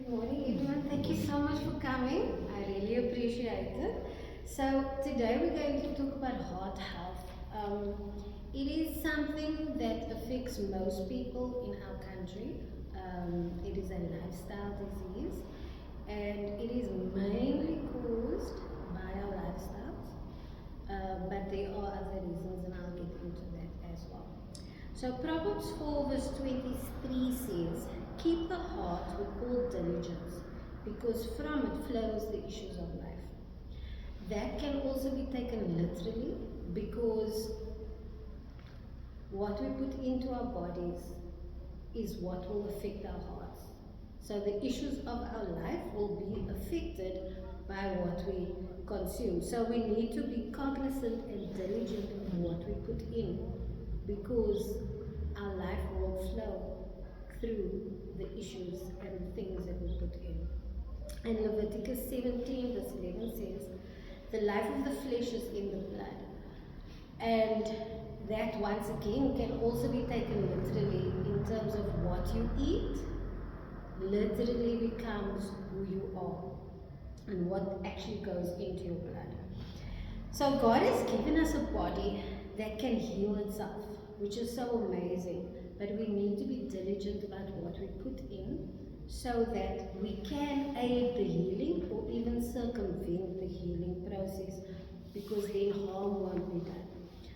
Good morning, everyone. Thank you so much for coming. I really appreciate it. So, today we're going to talk about heart health. It is something that affects most people in our country. It is a lifestyle disease and it is mainly caused by our lifestyles. But there are other reasons, and I'll get into that as well. So Proverbs 4 verse 23 says, "Keep the heart with all diligence, because from it flows the issues of life." That can also be taken literally, because what we put into our bodies is what will affect our hearts. So the issues of our life will be affected by what we consume. So we need to be cognizant and diligent of what we put in, because our life will flow through the issues and the things that we put in. And Leviticus 17 verse 11 says, "The life of the flesh is in the blood." And that once again can also be taken literally in terms of what you eat literally becomes who you are and what actually goes into your blood. So God has given us a body that can heal itself, which is so amazing. But we need to be diligent about what we put in so that we can aid the healing or even circumvent the healing process, because then harm won't be done.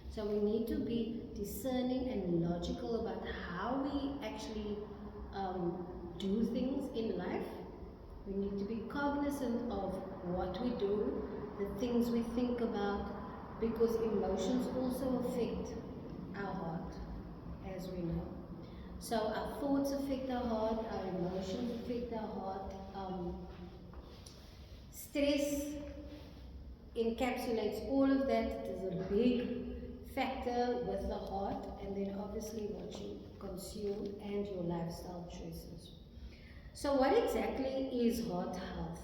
So we need to be discerning and logical about how we actually do things in life. We need to be cognizant of what we do, the things we think about, because emotions also affect our heart, as we know. So our thoughts affect our heart, our emotions affect our heart. Stress encapsulates all of that. It is a big factor with the heart, and then obviously what you consume and your lifestyle choices. So what exactly is heart health?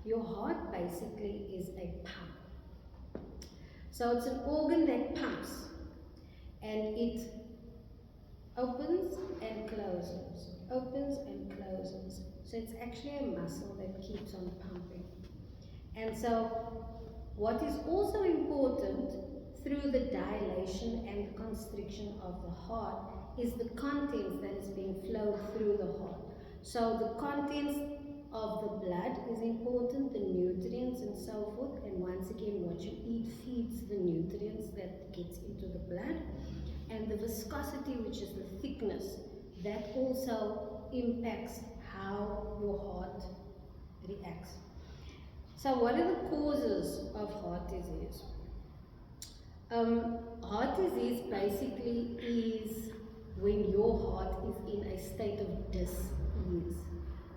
Your heart basically is a pump. So it's an organ that pumps, and it opens and closes, opens and closes. So it's actually a muscle that keeps on pumping. And so what is also important through the dilation and the constriction of the heart is the contents that is being flowed through the heart. So the contents of the blood is important, the nutrients and so forth, and once again what you eat feeds the nutrients that gets into the blood, and the viscosity, which is the thickness, that also impacts how your heart reacts. So what are the causes of heart disease? Heart disease basically is when your heart is in a state of dis-ease,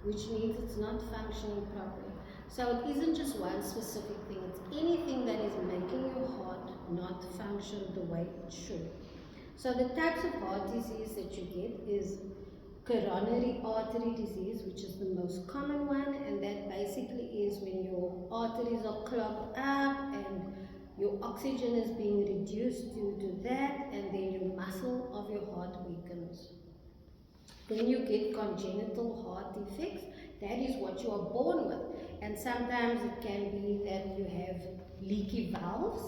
which means it's not functioning properly. So it isn't just one specific thing, it's anything that is making your heart not function the way it should. So the types of heart disease that you get is coronary artery disease, which is the most common one, and that basically is when your arteries are clogged up and your oxygen is being reduced due to that, and then your muscle of your heart weakens. Then you get congenital heart defects. That is what you are born with, and sometimes it can be that you have leaky valves,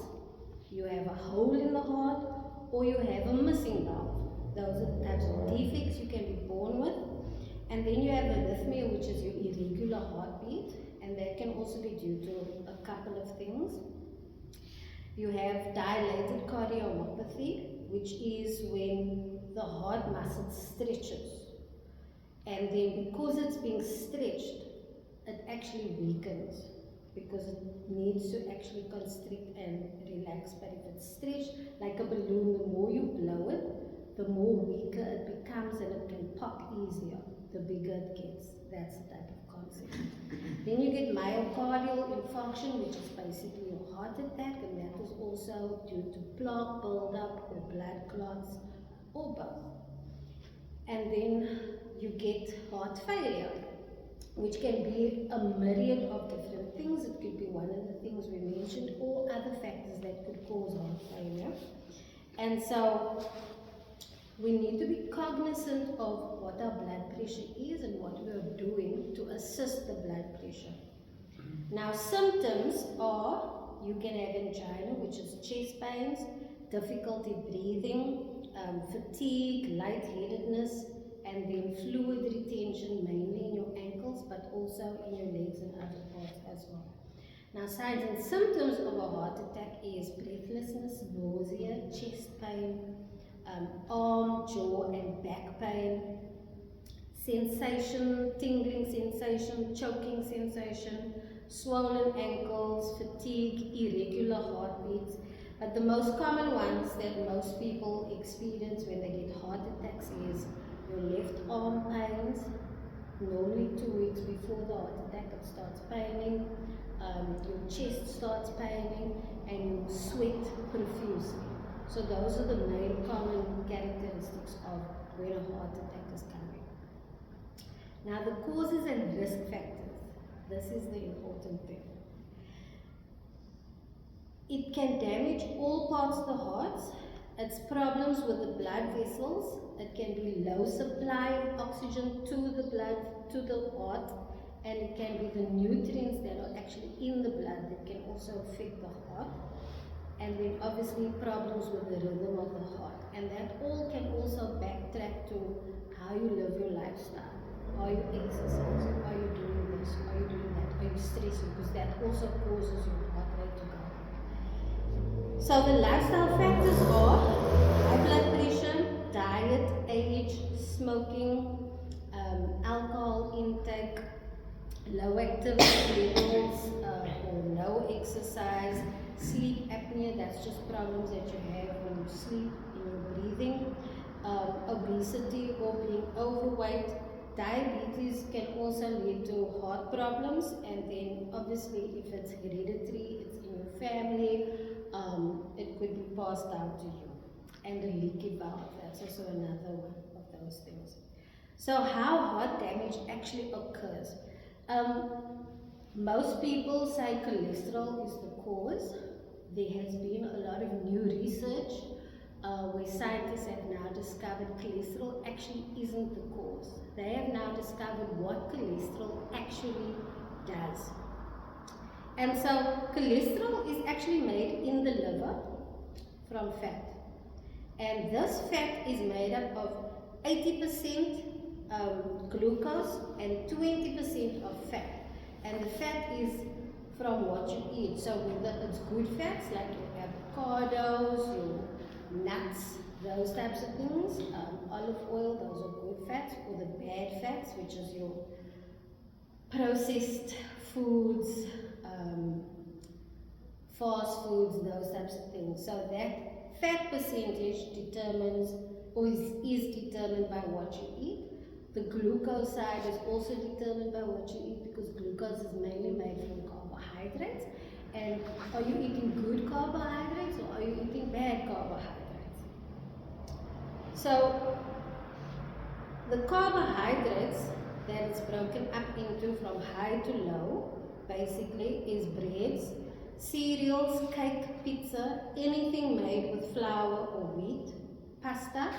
you have a hole in the heart, or you have a missing valve. Those are the types of defects you can be born with. And then you have arrhythmia, which is your irregular heartbeat, and that can also be due to a couple of things. You have dilated cardiomyopathy, which is when the heart muscle stretches. And then because it's being stretched, it actually weakens, because it needs to actually constrict and relax. But if it's stretched like a balloon, the more you blow it, the more weaker it becomes, and it can pop easier the bigger it gets. That's the type of concept. Then you get myocardial infarction, which is basically a heart attack, and that is also due to plaque buildup or blood clots or both. And then you get heart failure, which can be a myriad of different things. It could be one of the things we mentioned, or other factors that could cause heart failure. And so we need to be cognizant of what our blood pressure is and what we are doing to assist the blood pressure. Now, symptoms are you can have angina, which is chest pains, difficulty breathing, fatigue, lightheadedness, and then fluid retention, mainly in your ankles, but also in your legs and other parts as well. Now, signs and symptoms of a heart attack is breathlessness, nausea, chest pain, arm, jaw, and back pain, sensation, tingling sensation, choking sensation, swollen ankles, fatigue, irregular heartbeats. But the most common ones that most people experience when they get heart attacks is your left arm pains. Normally 2 weeks before the heart attack it starts paining, your chest starts paining, and you sweat profusely. So those are the main common characteristics of when a heart attack is coming. Now the causes and risk factors. This is the important thing. It can damage all parts of the heart. It's problems with the blood vessels. It can be low supply of oxygen to the blood, to the heart, and it can be the nutrients that are actually in the blood that can also affect the heart. And then obviously problems with the rhythm of the heart. And that all can also backtrack to how you live your lifestyle. Are you exercising? Are you doing this? Are you doing that? Are you stressing? Because that also causes your heart rate to go up. So the lifestyle factors are high blood pressure, diet, age, smoking, alcohol intake, low activity levels, or no exercise, sleep apnea, that's just problems that you have when you sleep, in your breathing, obesity or being overweight. Diabetes can also lead to heart problems, and then obviously if it's hereditary, it's in your family, it could be passed down to you. And a leaky valve, that's also another one of those things. So how heart damage actually occurs. Most people say cholesterol is the cause. There has been a lot of new research where scientists have now discovered cholesterol actually isn't the cause. They have now discovered what cholesterol actually does. And so cholesterol is actually made in the liver from fat. And this fat is made up of 80% glucose and 20% of fat. And the fat is from what you eat. So whether it's good fats like your avocados, your nuts, those types of things, olive oil, those are good fats, or the bad fats, which is your processed foods, fast foods, those types of things. So that fat percentage determines or is determined by what you eat. The glucose side is also determined by what you eat, because glucose is mainly made from carbohydrates. And are you eating good carbohydrates or are you eating bad carbohydrates? So the carbohydrates that it's broken up into from high to low basically is breads, cereals, cake, pizza, anything made with flour or wheat, pasta,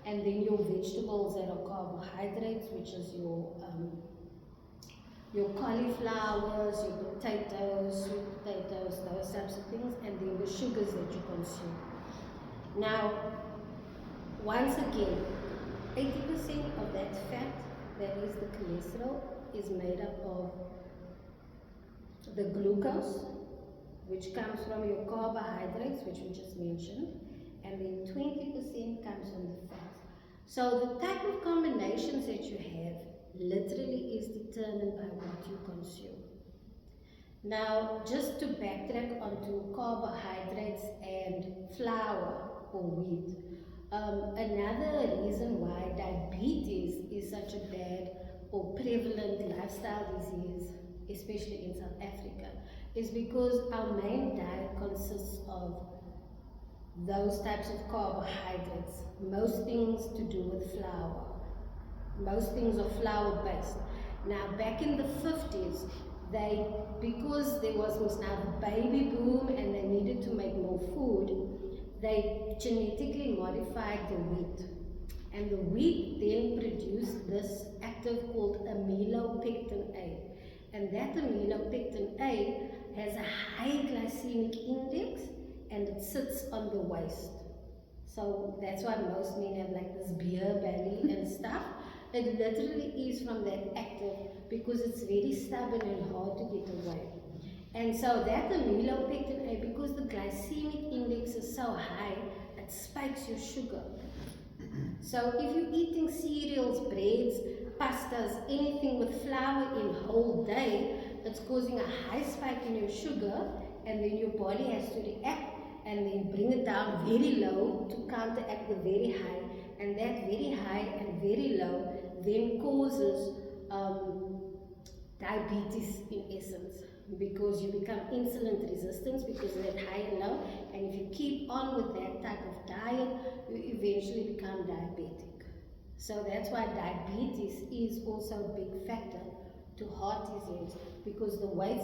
and then your vegetables that are carbohydrates, which is your cauliflowers, your potatoes, sweet potatoes, those types of things, and then the sugars that you consume. Now, once again, 80% of that fat, that is the cholesterol, is made up of the glucose, which comes from your carbohydrates, which we just mentioned, and then 20% comes from the fat. So the type of combinations that you have literally is determined by what you consume. Now, just to backtrack onto carbohydrates and flour or wheat, another reason why diabetes is such a bad or prevalent lifestyle disease, especially in South Africa, is because our main diet consists of those types of carbohydrates, most things to do with flour. Most things are flour based. Now back in the 50s, because there was now the baby boom and they needed to make more food, they genetically modified the wheat. And the wheat then produced this active called amylopectin A. And that amylopectin A has a high glycemic index and it sits on the waist. So that's why most men have like this beer belly and stuff. It literally is from that active because it's very stubborn and hard to get away. And so that amylopectin A, because the glycemic index is so high, it spikes your sugar. So if you're eating cereals, breads, pastas, anything with flour in whole day, it's causing a high spike in your sugar, and then your body has to react and then bring it down very low to counteract the very high, and that very high and very low then causes diabetes in essence, because you become insulin resistant because of that high and low, and if you keep on with that type of diet, you eventually become diabetic. So that's why diabetes is also a big factor to heart disease, because the weight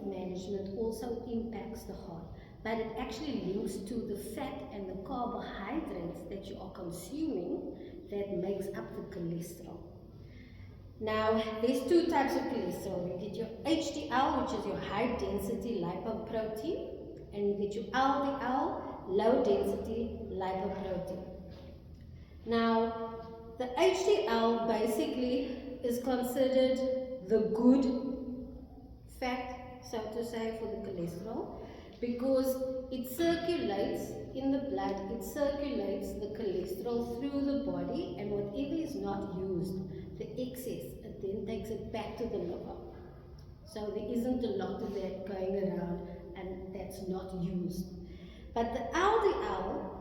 management also impacts the heart. But it actually links to the fat and the carbohydrates that you are consuming that makes up the cholesterol. Now, there's two types of cholesterol. You get your HDL, which is your high density lipoprotein, and you get your LDL, low density lipoprotein. Now, the HDL basically is considered the good fat, so to say, for the cholesterol, because it circulates in the blood, it circulates the cholesterol through the body, and whatever is not used, the excess, it then takes it back to the liver. So there isn't a lot of that going around, and that's not used. But the LDL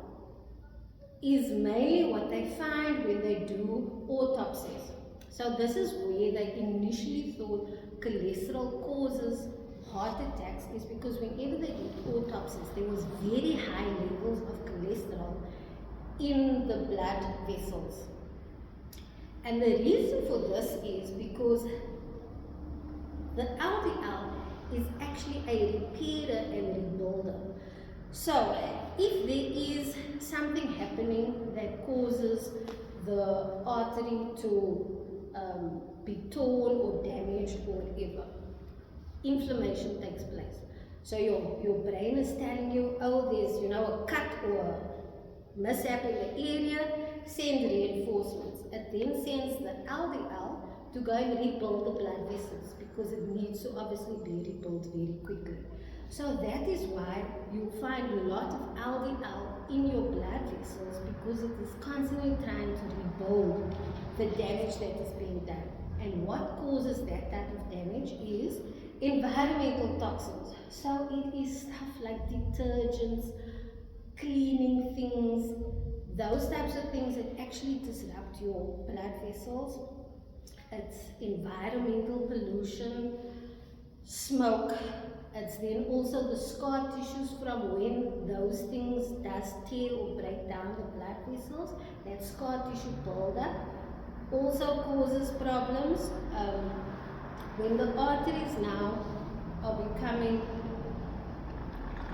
is mainly what they find when they do autopsies. So this is where they initially thought cholesterol causes heart attacks, is because whenever they did autopsies, there was very high levels of cholesterol in the blood vessels. And the reason for this is because the LDL is actually a repairer and rebuilder. So if there is something happening that causes the artery to be torn or damaged or whatever, inflammation takes place. So your brain is telling you, oh, there's a cut or a mishap in the area, send reinforcements. It then sends the LDL to go and rebuild the blood vessels, because it needs to obviously be rebuilt very quickly. So that is why you find a lot of LDL in your blood vessels, because it is constantly trying to rebuild the damage that is being done. And what causes that type of damage is environmental toxins. So it is stuff like detergents, cleaning things, those types of things that actually disrupt your blood vessels. It's environmental pollution, smoke. It's then also the scar tissues from when those things does tear or break down the blood vessels. That scar tissue buildup also causes problems when the arteries now are becoming,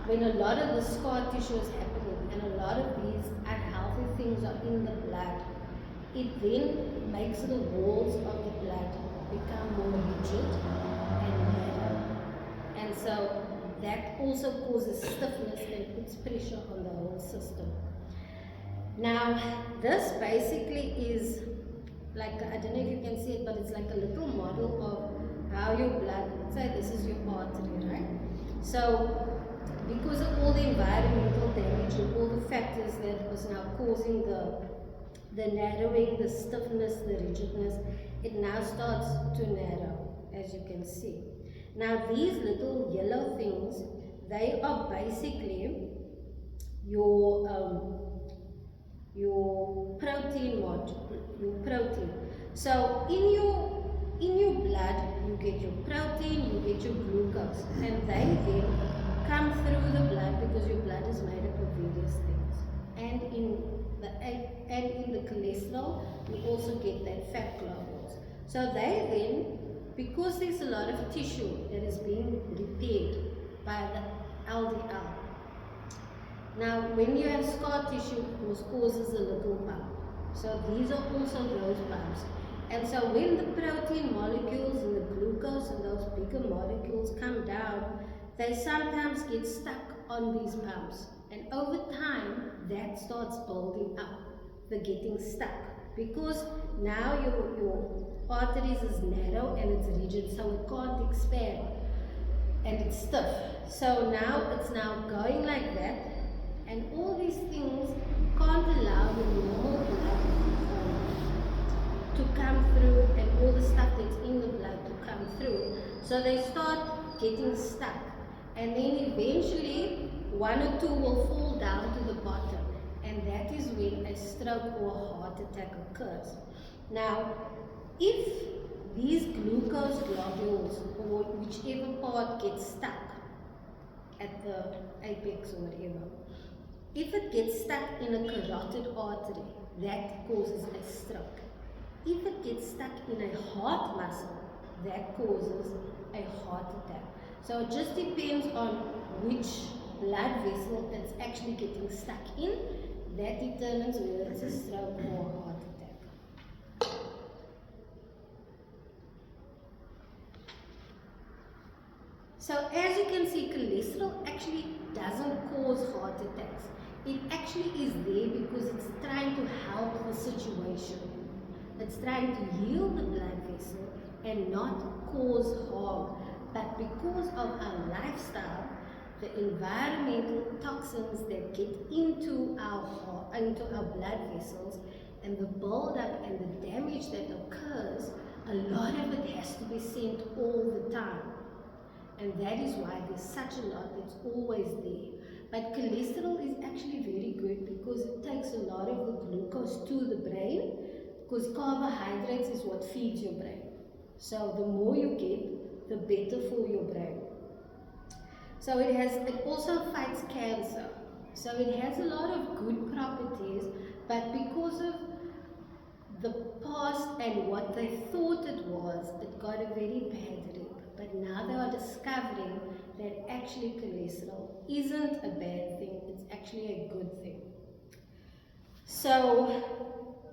when a lot of the scar tissue is happening and a lot of these unhealthy things are in the blood, it then makes the walls of the blood become more rigid and narrow. And so that also causes stiffness and puts pressure on the whole system. Now, this basically is like, I don't know if you can see it, but it's like a little model of how your blood, let's say this is your artery, right? So, because of all the environmental damage and all the factors that was now causing the narrowing, the stiffness, the rigidness, it now starts to narrow, as you can see. Now these little yellow things, they are basically your protein your protein. So in your blood, you get your protein, you get your glucose, and they then come through the blood, because your blood is made up of various things. And in the cholesterol, we also get that fat globules. So they then, because there's a lot of tissue that is being repaired by the LDL. Now, when you have scar tissue, it causes a little bump. So these are also those pumps. And so when the protein molecules and the glucose and those bigger molecules come down, they sometimes get stuck on these pumps. And over time, that starts building up, the getting stuck. Because now your arteries is narrow and it's rigid, so it can't expand. And it's stiff. So now it's now going like that, and all these things can't allow the normal blood to come through, and all the stuff that's in the blood to come through. So they start getting stuck, and then eventually one or two will fall down to the bottom, and that is when a stroke or a heart attack occurs. Now, if these glucose globules, or whichever part gets stuck at the apex or whatever, if it gets stuck in a carotid artery, that causes a stroke. If it gets stuck in a heart muscle, that causes a heart attack. So it just depends on which blood vessel it's actually getting stuck in. That determines whether it's a stroke or a heart attack. So as you can see, cholesterol actually doesn't cause heart attacks. It actually is there because it's trying to help the situation. It's trying to heal the blood vessel and not cause harm. But because of our lifestyle, the environmental toxins that get into our blood vessels, and the buildup and the damage that occurs, a lot of it has to be sent all the time. And that is why there's such a lot that's always there. But cholesterol is actually very good because it takes a lot of the glucose to the brain, because carbohydrates is what feeds your brain. So the more you get, the better for your brain. So it also fights cancer. So it has a lot of good properties, but because of the past and what they thought it was, it got a very bad rep. But now they are discovering that actually cholesterol isn't a bad thing, it's actually a good thing. So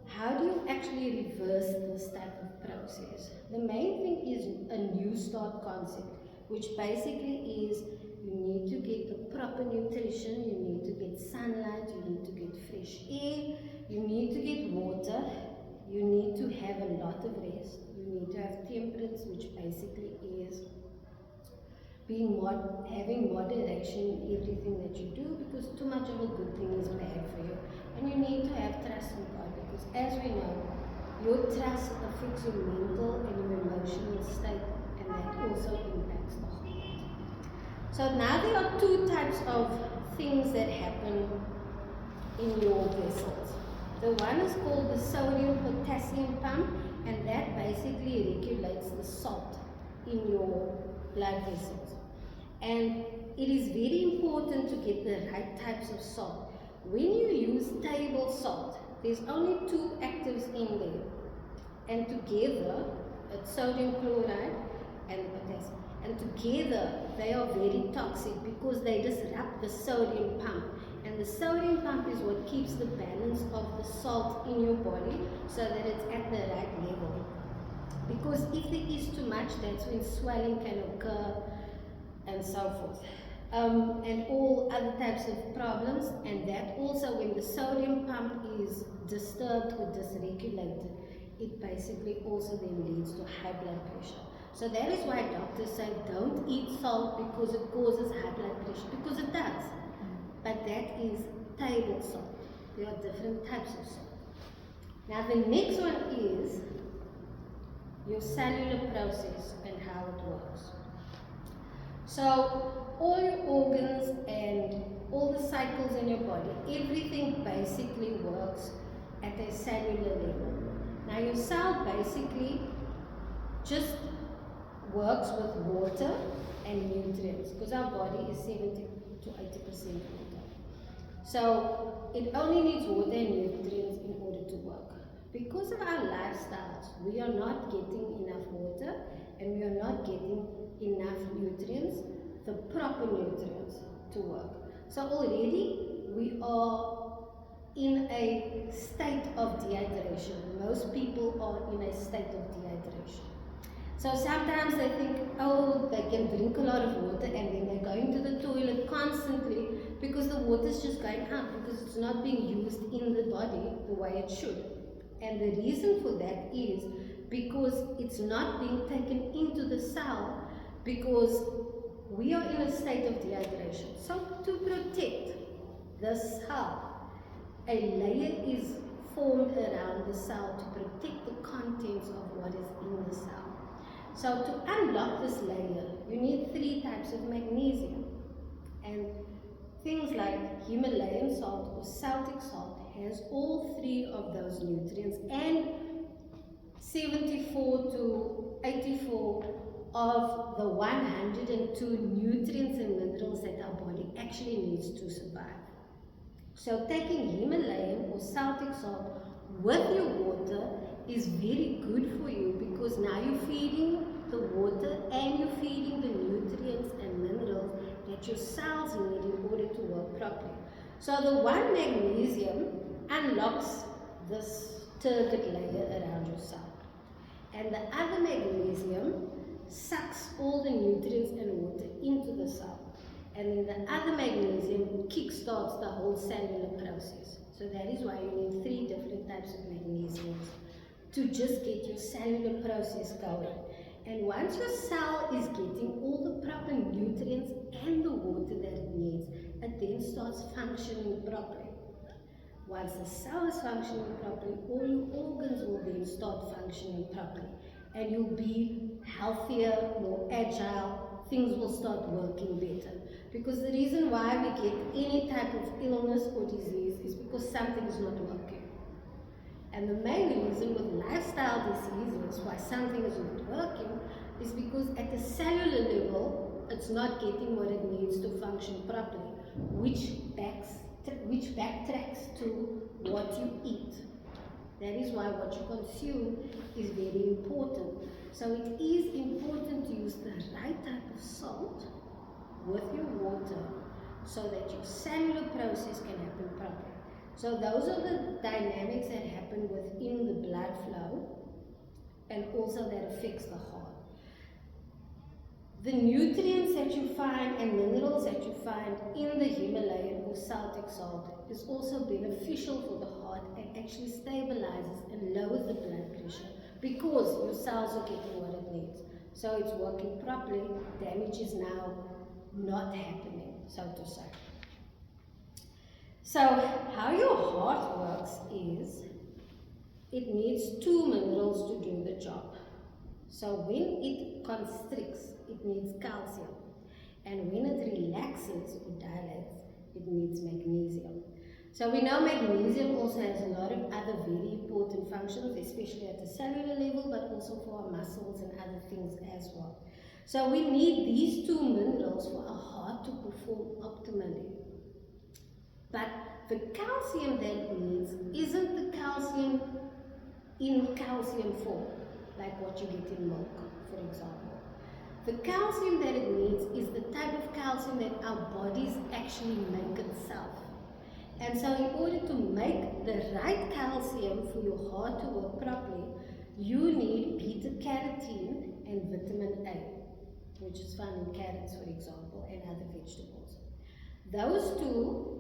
how do you actually reverse this type of process? The main thing is a new start concept, which basically is you need to get the proper nutrition, you need to get sunlight, you need to get fresh air, you need to get water, you need to have a lot of rest, you need to have temperance, which basically is having moderation in everything that you do, because too much of a good thing is bad for you. And you need to have trust in God, because as we know, your trust affects your mental and your emotional state, and that also impacts the heart. So now there are two types of things that happen in your vessels. The one is called the sodium-potassium pump, and that basically regulates the salt in your blood vessels. And it is very important to get the right types of salt. When you use table salt, there's only two actives in there, and together it's sodium chloride and potassium, and together they are very toxic because they disrupt the sodium pump. And the sodium pump is what keeps the balance of the salt in your body so that it's at the right level. Because if there is too much, that's when swelling can occur and so forth. And all other types of problems, and that also when the sodium pump is disturbed or dysregulated, it basically also then leads to high blood pressure. So that is why doctors say don't eat salt because it causes high blood pressure, because it does. But that is table salt. There are different types of salt. Now the next one is your cellular process and how it works. So all your organs and all the cycles in your body, everything basically works at a cellular level. Now your cell basically just works with water and nutrients, because our body is 70 to 80% water. So it only needs water and nutrients in order to work. Because of our lifestyles, we are not getting enough water and we are not getting enough nutrients, the proper nutrients to work. So already we are in a state of dehydration. Most people are in a state of dehydration. So sometimes they think, oh, they can drink a lot of water and then they're going to the toilet constantly because the water is just going out because it's not being used in the body the way it should. And the reason for that is because it's not being taken into the cell because we are in a state of dehydration. So to protect the cell, a layer is formed around the cell to protect the contents of what is in the cell. So to unlock this layer, you need 3 types of magnesium. And things like Himalayan salt or Celtic salt has all 3 of those nutrients, and 74 to 84 of the 102 nutrients and minerals that our body actually needs to survive. So taking Himalayan or Celtic salt with your water is very good for you because now you're feeding the water and you're feeding the nutrients and minerals that your cells need in order to work properly. So the one magnesium unlocks this turgid layer around your cell. And the other magnesium sucks all the nutrients and water into the cell. And then the other magnesium kickstarts the whole cellular process. So that is why you need 3 different types of magnesiums to just get your cellular process going. And once your cell is getting all the proper nutrients and the water that it needs, it then starts functioning properly. Once the cell is functioning properly, all your organs will then start functioning properly. And you'll be healthier, more agile, things will start working better. Because the reason why we get any type of illness or disease is because something is not working. And the main reason with lifestyle diseases why something is not working is because at the cellular level, it's not getting what it needs to function properly, which backtracks to what you eat. That is why what you consume is very important. So it is important to use the right type of salt with your water so that your cellular process can happen properly. So those are the dynamics that happen within the blood flow and also that affects the heart. The nutrients that you find and minerals that you find in the Himalayan or Celtic salt is also beneficial for the heart and actually stabilizes and lowers the blood pressure because your cells are getting what it needs. So it's working properly, damage is now not happening, so to say. So how your heart works is it needs 2 minerals to do the job. So when it constricts, it needs calcium. And when it relaxes or dilates, it needs magnesium. So we know magnesium also has a lot of other very important functions, especially at the cellular level, but also for our muscles and other things as well. So we need these 2 minerals for our heart to perform optimally. But the calcium that it needs isn't the calcium in calcium form, like what you get in milk, for example. The calcium that it needs is the type of calcium that our bodies actually make itself. And so in order to make the right calcium for your heart to work properly, you need beta-carotene and vitamin A, which is found in carrots, for example, and other vegetables. Those 2,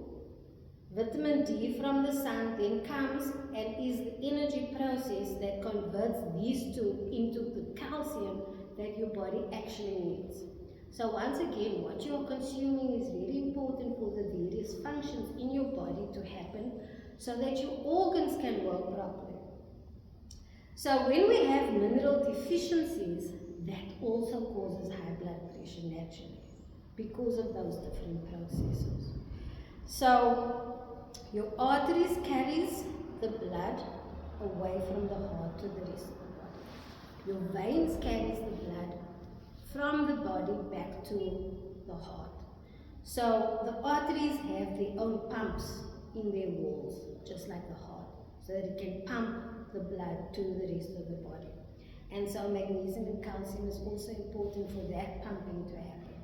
vitamin D from the sun, then comes and is the energy process that converts these 2 into the calcium that your body actually needs. So once again, what you are consuming is very important for the various functions in your body to happen so that your organs can work properly. So when we have mineral deficiencies, that also causes high blood pressure naturally because of those different processes. So your arteries carries the blood away from the heart to the rest of the body. Your veins carries the blood from the body back to the heart. So the arteries have their own pumps in their walls, just like the heart, so that it can pump the blood to the rest of the body. And so magnesium and calcium is also important for that pumping to happen.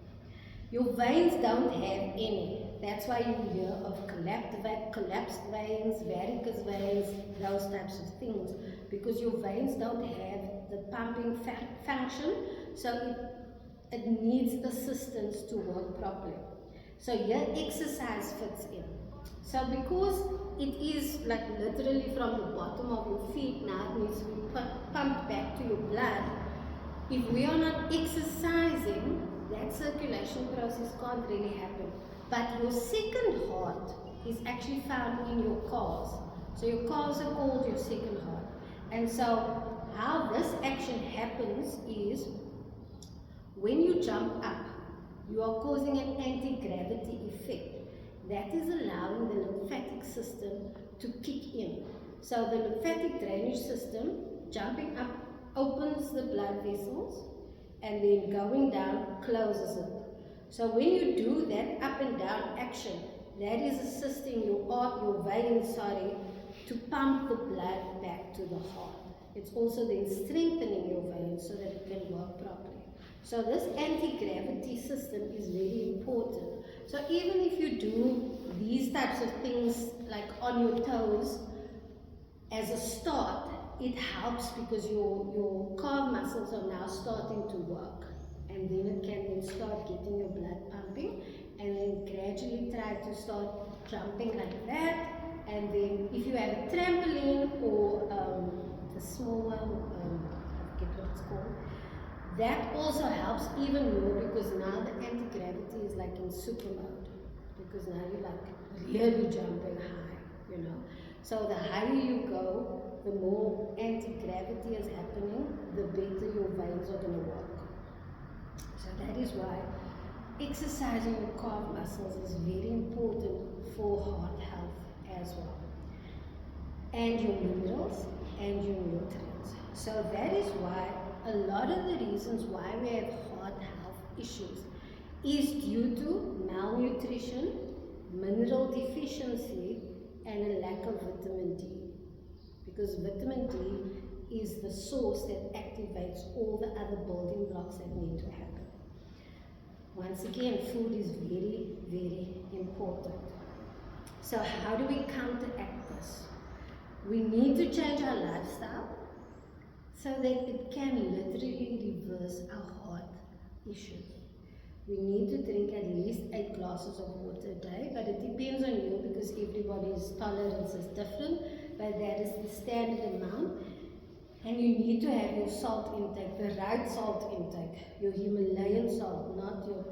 Your veins don't have any. That's why you hear of collapsed veins, varicose veins, those types of things, because your veins don't have the pumping function, so it needs assistance to work properly. So here exercise fits in. So because it is like literally from the bottom of your feet, now it needs to be pumped back to your blood. If we are not exercising, that circulation process can't really happen. But your second heart is actually found in your calves. So your calves are called your second heart. And so how this action happens is when you jump up, you are causing an anti-gravity effect. That is allowing the lymphatic system to kick in. So the lymphatic drainage system, jumping up, opens the blood vessels, and then going down closes it. So when you do that up and down action, that is assisting your veins, to pump the blood back to the heart. It's also then strengthening your veins so that it can work properly. So this anti-gravity system is very important. So even if you do these types of things like on your toes as a start, it helps because your calf muscles are now starting to work, and then it can then start getting your blood pumping, and then gradually try to start jumping like that. And then if you have a trampoline or the small one, I forget what it's called, that also helps even more because now the anti-gravity is like in super mode, because now you're like really jumping high, you know. So the higher you go, the more anti-gravity is happening, the better your veins are going to work. So that is why exercising your calf muscles is very important for heart health as well, and your minerals and your nutrients. So that is why a lot of the reasons why we have heart health issues is due to malnutrition, mineral deficiency, and a lack of vitamin D. Because vitamin D is the source that activates all the other building blocks that need to happen. Once again, food is very, very important. So how do we counteract this? We need to change our lifestyle so that it can literally reverse our heart issues. We need to drink at least 8 glasses of water a day, but it depends on you because everybody's tolerance is different, but that is the standard amount. And you need to have your salt intake, the right salt intake, your Himalayan salt, not your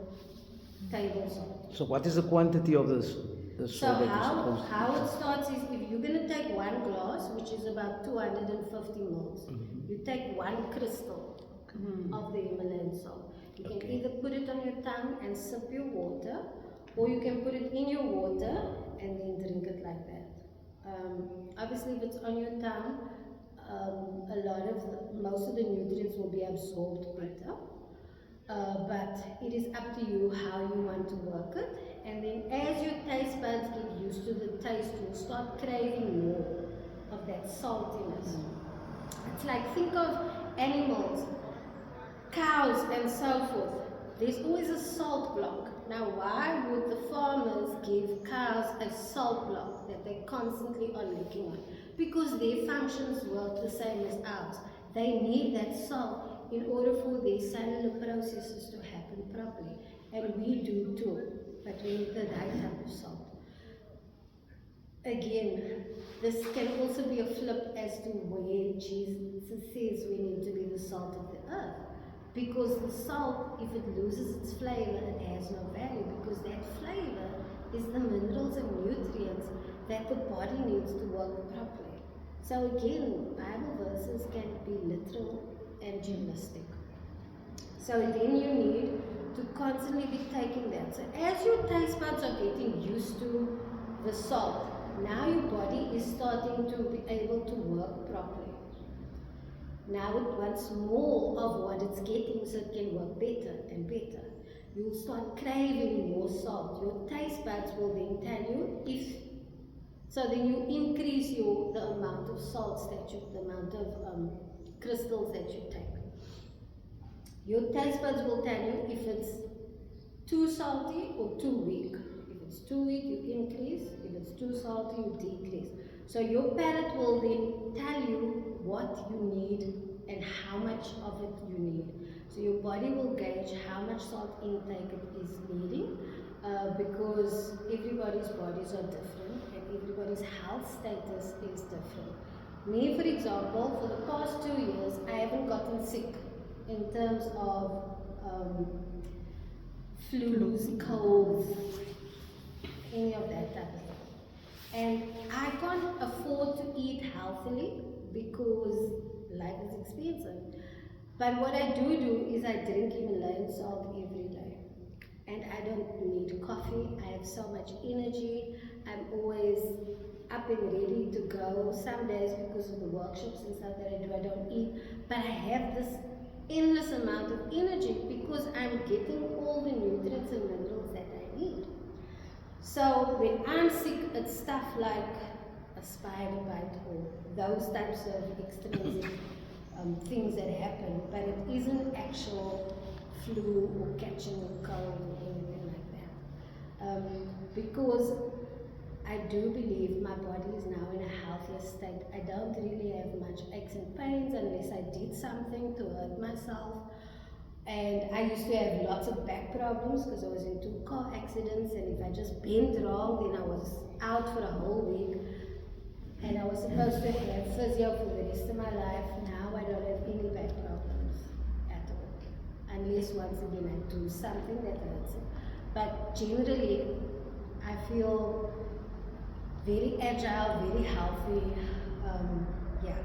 table salt. So what is the quantity of this salt that you're supposed to how it starts is if you're going to take 1 glass, which is about 250 mils, you take 1 crystal of the Himalayan salt. You can either put it on your tongue and sip your water, or you can put it in your water and then drink it like that. Obviously, if it's on your tongue, most of the nutrients will be absorbed better. But it is up to you how you want to work it. And then as your taste buds get used to the taste, you'll start craving more of that saltiness. It's like, think of animals, cows and so forth. There's always a salt block. Now why would the farmers give cows a salt block that they constantly are licking on? Because their functions work the same as ours. They need that salt in order for their cellular processes to happen properly. And we do too, but we need the right type of salt. Again, this can also be a flip as to where Jesus says we need to be the salt of the earth. Because the salt, if it loses its flavor, it has no value, because that flavor is the minerals and nutrients that the body needs to work properly. So again, Bible verses can be literal and gymnastic. So then you need to constantly be taking that. So as your taste buds are getting used to the salt, now your body is starting to be able to work properly. Now it wants more of what it's getting so it can work better and better. You'll start craving more salt. Your taste buds will then tell you if, so then you increase the amount of salts the amount of crystals that you take. Your taste buds will tell you if it's too salty or too weak. If it's too weak, you increase. If it's too salty, you decrease. So your palate will then tell you what you need and how much of it you need. So your body will gauge how much salt intake it is needing because everybody's bodies are different and everybody's health status is different. Me, for example, for the past 2 years, I haven't gotten sick in terms of flus, colds, any of that type of thing. And I can't afford to eat healthily because life is expensive. But what I do is I drink Himalayan salt every day. And I don't need coffee. I have so much energy. I'm always up and ready to go. Some days because of the workshops and stuff that I don't eat. But I have this endless amount of energy because I'm getting all the nutrients and minerals that I need. So when I'm sick, it's stuff like a spider bite or those types of extrinsic things that happen, but it isn't actual flu or catching a cold or anything like that. Because I do believe my body is now in a healthier state. I don't really have much aches and pains unless I did something to hurt myself. And I used to have lots of back problems because I was in 2 car accidents, and if I just bent wrong, then I was out for a whole week. And I was supposed to have physio for the rest of my life. Now I don't have any back problems at all. Unless once again I do something that hurts it. But generally, I feel very agile, very healthy. Yeah.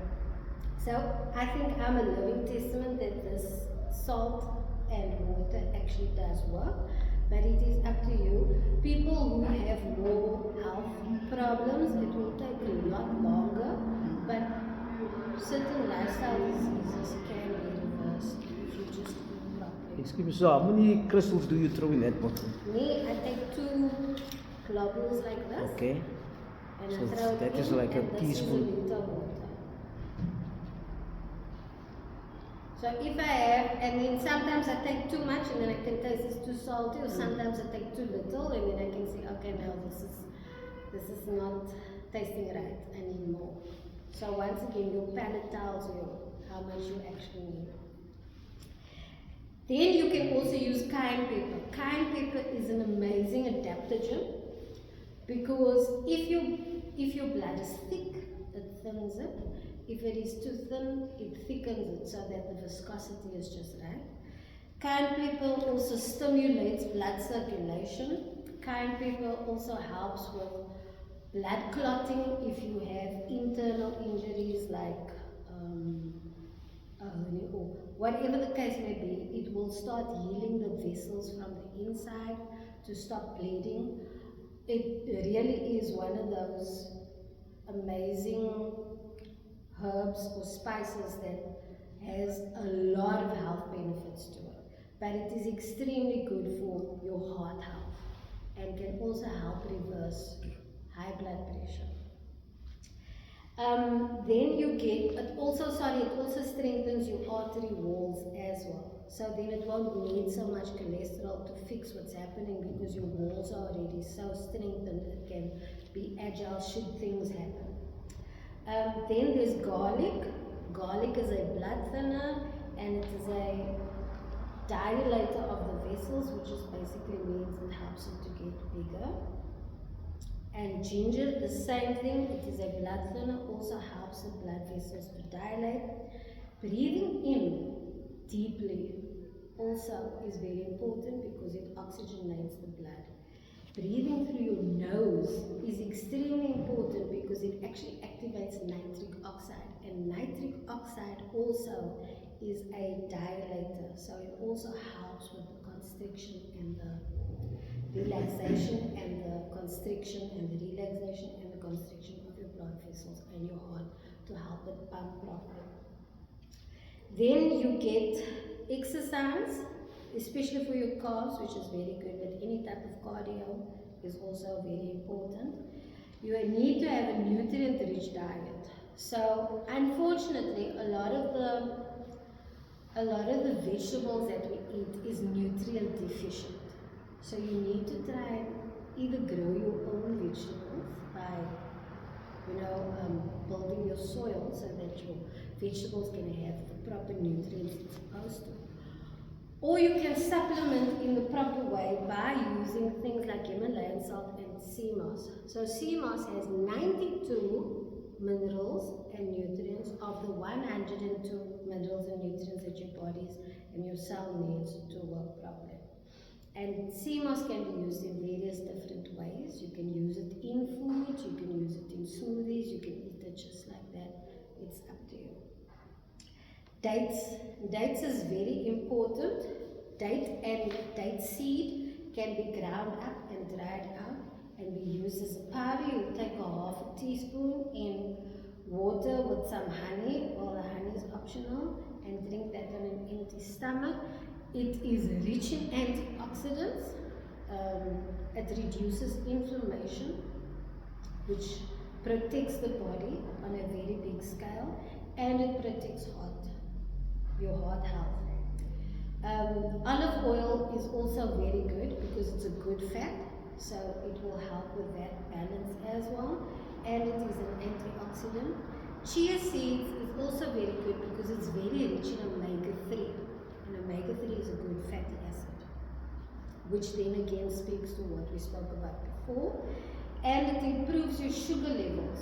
So I think I'm a living testament that this salt and water actually does work, but it is up to you. People who have more health problems, it will take a lot longer, but certain lifestyle diseases can be reversed if you just eat properly. Excuse me, so how many crystals do you throw in that bottle? Me, I take 2 globules like this. Okay. And So I throw it that is in, like a and this teaspoon. is a liter of water. So if I have, and then sometimes I take too much and then I can taste it's too salty, or sometimes I take too little and then I can say, okay, now this is not tasting right, I need more. So once again, your palate tells you how much you actually need. Then you can also use cayenne pepper. Cayenne pepper is an amazing adaptogen because if your blood is thick, it thins it. If it is too thin, it thickens it so that the viscosity is just right. Cayenne pepper also stimulates blood circulation. Cayenne pepper also helps with blood clotting if you have internal injuries like or whatever the case may be. It will start healing the vessels from the inside to stop bleeding. It really is one of those amazing herbs or spices that has a lot of health benefits to it, but it is extremely good for your heart health and can also help reverse high blood pressure. Then you get, it also strengthens your artery walls as well. So then it won't need so much cholesterol to fix what's happening because your walls are already so strengthened it can be agile should things happen. Then there's garlic. Garlic is a blood thinner and it is a dilator of the vessels, which is basically means it helps it to get bigger. And ginger, the same thing, it is a blood thinner, also helps the blood vessels to dilate. Breathing in deeply also is very important because it oxygenates the blood. Breathing through your nose is extremely important because it actually activates nitric oxide, and nitric oxide also is a dilator, so it also helps with the constriction and the relaxation and the constriction and the relaxation and the constriction of your blood vessels and your heart to help it pump properly. Then you get exercise, especially for your calves, which is very good, but any type of cardio is also very important. You need to have a nutrient-rich diet. So unfortunately, a lot of the vegetables that we eat is nutrient deficient. So you need to try and either grow your own vegetables by, building your soil so that your vegetables can have the proper nutrients it's supposed to. Or you can supplement in the proper way by using things like Himalayan salt and sea moss. So sea moss has 92 minerals and nutrients of the 102 minerals and nutrients that your bodies and your cell needs to work properly. And sea moss can be used in various different ways. You can use it in food, you can use it in smoothies, you can eat it just like that. It's up to you. Dates is very important. Date and date seed can be ground up and dried out and be used as a powder. You take a half a teaspoon in water with some honey, or the honey is optional, and drink that on an empty stomach. It is rich in antioxidants. It reduces inflammation, which protects the body on a very big scale, and it protects your heart health. Olive oil is also very good because it's a good fat, so it will help with that balance as well, and it is an antioxidant. Chia seeds is also very good because it's very rich in omega-3, and omega-3 is a good fatty acid, which then again speaks to what we spoke about before, and it improves your sugar levels,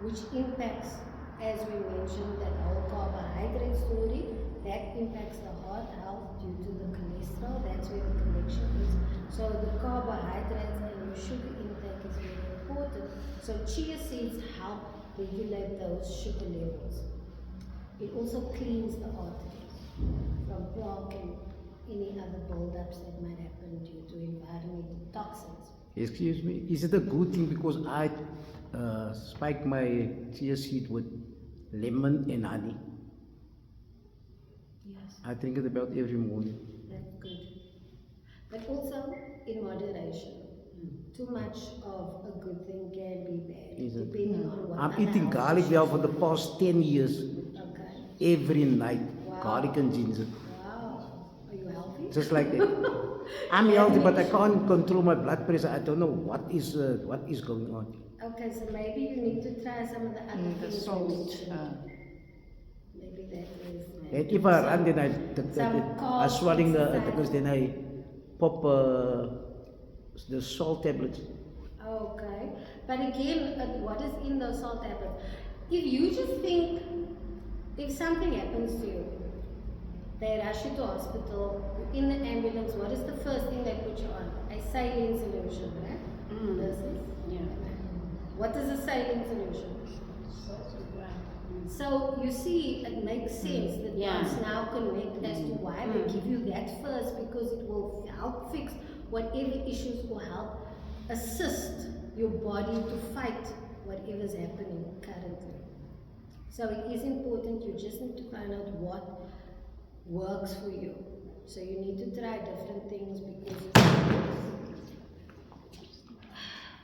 which impacts, as we mentioned, that whole carbohydrate story, that impacts the heart health due to the cholesterol. That's where the connection is. So the carbohydrates and your sugar intake is very important. So chia seeds help regulate those sugar levels. It also cleans the arteries from plaque and any other buildups that might happen due to environmental toxins. Excuse me, is it a good thing because I spike my chia seed with lemon and honey? Yes, I drink it about every morning. that's good. But also in moderation. Too much of a good thing can be bad, Is it? depending on what I'm other eating health garlic issues now for the you past 10 years, have. Okay. every night. Wow. Garlic and ginger. Wow. Are you healthy? Just like that. I'm healthy, but I can't control my blood pressure. I don't know what is going on. Okay, so maybe you need to try some of the other The things. salt. you mentioned. Maybe that is. And if I run, then Some I swallowing exercise. because then I pop the salt tablets. Okay, but again, what is in those salt tablets? If you just think, if something happens to you, they rush you to hospital, you're in the ambulance, what is the first thing they put you on? A saline solution, right? This is? Yeah. What is a saline solution? So you see, it makes sense that Yeah. dots now connect as to why they give you that first, because it will help fix whatever issues or help assist your body to fight whatever is happening currently. So it is important, you just need to find out what works for you. So you need to try different things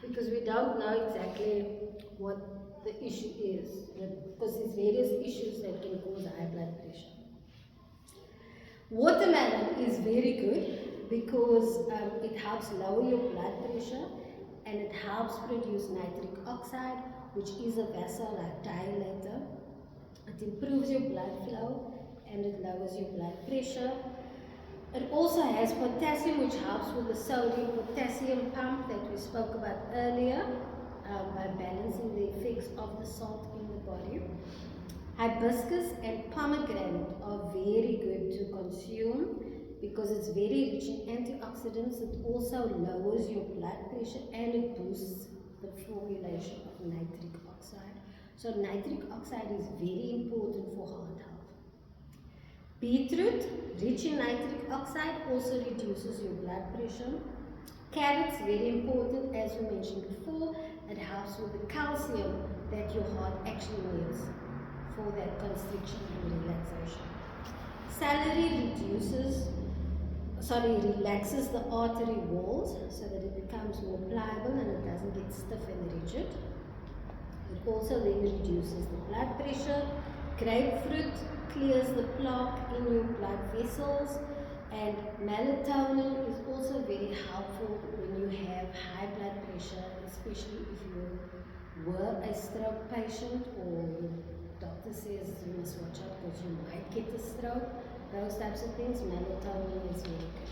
because we don't know exactly what the issue is, because there's various issues that can cause high blood pressure. Watermelon is very good because it helps lower your blood pressure, and it helps produce nitric oxide, which is a vasodilator. It improves your blood flow and it lowers your blood pressure. It also has potassium, which helps with the sodium-potassium pump that we spoke about earlier, by balancing the effects of the salt in the body. Hibiscus and pomegranate are very good to consume because it's very rich in antioxidants. It also lowers your blood pressure and it boosts the formulation of nitric oxide. So nitric oxide is very important for heart health. Beetroot, rich in nitric oxide, also reduces your blood pressure. Carrots, very important, as we mentioned before. It helps with the calcium that your heart actually needs for that constriction and relaxation. Celery relaxes the artery walls so that it becomes more pliable and it doesn't get stiff and rigid. It also then reduces the blood pressure. Grapefruit clears the plaque in your blood vessels. And melatonin is also very helpful when you have high blood pressure, especially if you were a stroke patient or your doctor says you must watch out because you might get a stroke. Those types of things, melatonin is very good.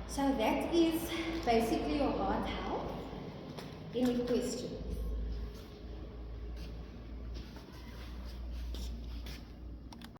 So that is basically your heart health. Any questions?